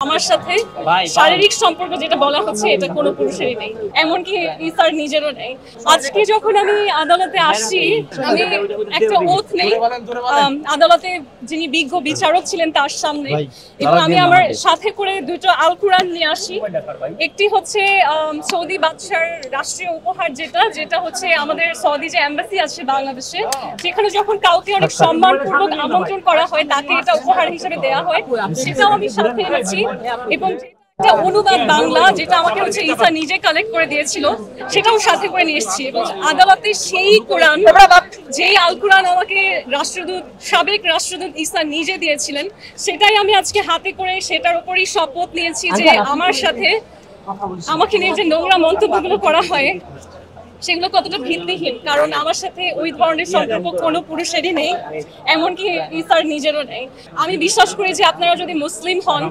আমার সাথে শারীরিক সম্পর্ক যেটা বলা হচ্ছে এটা কোনো পুরুষেরই নেই, এমনকি ইসার নিজেরও নেই। আজকে যখন আমি আদালতে আসছি, আমি একটা ওথ নেই আদালতে যিনি বিজ্ঞ বিচারক ছিলেন তার সামনে, এবং আমি আমার সাথে করে দুটো আল কুরআন নিয়ে আসি। একটি হচ্ছে সৌদি বাদশার রাষ্ট্রীয় উপহার, যেটা হচ্ছে আমাদের সৌদি যে এম্বাসি আছে বাংলাদেশে, সেখানে যখন কাউকে অনেক সম্মানপূর্বক আমন্ত্রণ করা হয় তাকে এটা উপহার হিসেবে দেওয়া হয়, সেটাও আমি সাথে এনেছি। এবং একটা অনুবাদ বাংলা যেটা আমাকে হচ্ছে ইসা নিজে কালেক্ট করে দিয়েছিল, সেটাও সাথে করে নিয়ে এসেছি। এবং আদালতে সেই কোরআন, যেই আল কোরআন আমাকে সাবেক রাষ্ট্রদূত ইসা নিজে দিয়েছিলেন, সেটাই আমি আজকে হাতে করে সেটার উপরই শপথ নিয়েছি যে আমার সাথে আমাকে নিয়ে যে নোংরা মন্তব্যগুলো করা হয় সেগুলো কতটা ভিত্তিহীন, কারণ আমার সাথে ওই ধরনের সম্পর্ক কোনো পুরুষেরই নেই, এমনকি ইসার নিজেরও নেই। আমি বিশ্বাস করি যে আপনারা যদি মুসলিম হন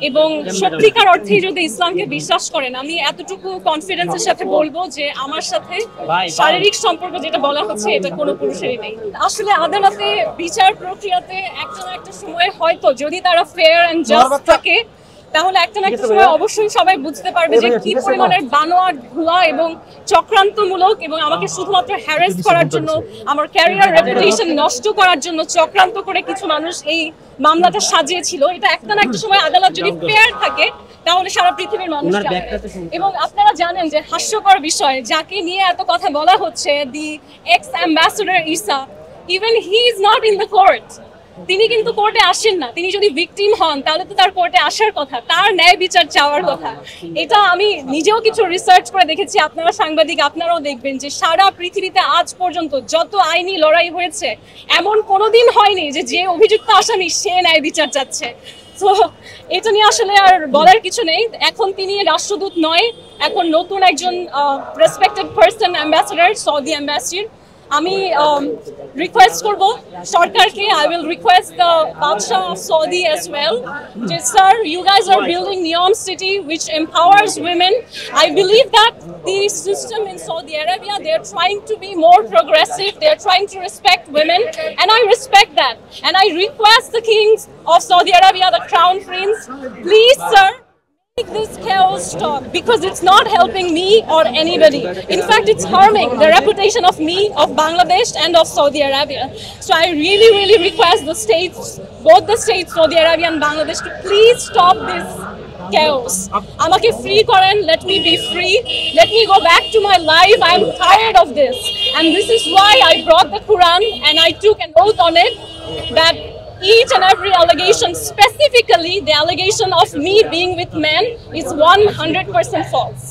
এবং সত্যিকার অর্থে যদি ইসলামকে বিশ্বাস করেন, আমি এতটুকু কনফিডেন্সের সাথে বলবো যে আমার সাথে শারীরিক সম্পর্ক যেটা বলা হচ্ছে এটা কোনো পুরুষেরই নেই। আসলে আদালতে বিচার প্রক্রিয়াতে একটা না একটা সময় হয়তো যদি তারা ফেয়ার এন্ড জাস্ট থাকে, তাহলে একটা না একটা সময় অবশ্যই সবাই বুঝতে পারবে যে কি পরিমাণের বানোয়াট, ভুয়া এবং চক্রান্তমূলক, এবং আমাকে শুধুমাত্র হ্যারাস করার জন্য, আমার ক্যারিয়ার রেপুটেশন নষ্ট করার জন্য চক্রান্ত করে কিছু মানুষ এই মামলাটা সাজিয়েছিল। এটা একটা না একটা সময় আদালত যদি ফেয়ার থাকে তাহলে সারা পৃথিবীর মানুষ জানে। এবং আপনারা জানেন যে হাস্যকর বিষয়, যাকে নিয়ে এত কথা বলা হচ্ছে, the ex ambassador Isa, even he is not in the court. তিনি কিন্তু কোর্টে আসেন না। তিনি যদি ভিকটিম হন তাহলে তো তার কোর্টে আসার কথা, তার ন্যায় বিচার চাওয়ার কথা। এটা আমি নিজেও কিছু রিসার্চ করে দেখেছি, আপনারা সাংবাদিক আপনারাও দেখবেন যে সারা পৃথিবীতে আজ পর্যন্ত যত আইনি লড়াই হয়েছে, এমন কোনোদিন হয়নি যে অভিযুক্ত আসামি সে ন্যায় বিচার চাচ্ছে। তো এটা নিয়ে আসলে আর বলার কিছু নেই। এখন তিনি রাষ্ট্রদূত নয়, এখন নতুন একজন respected person, ambassador, Saudi ambassador. আমি রিকোয়েস্ট করব সরকারকে, I will request the Badsha of Saudi as well, যে sir, you guys are building Neom City which empowers women. I believe that the system in Saudi Arabia, they are trying to be more progressive, they are trying to respect women, and I respect that. And I request the kings of Saudi Arabia, the crown prince, please sir, make this chaos stop, because it's not helping me or anybody. In fact, it's harming the reputation of me, of Bangladesh and of Saudi Arabia. So I really request the states, both the states, Saudi Arabia and Bangladesh, to please stop this chaos. Amake free koren, let me be free, let me go back to my life. I'm tired of this, and this is why I brought the Quran and I took an oath on it that each and every allegation, specifically the allegation of me being with men, is 100% false.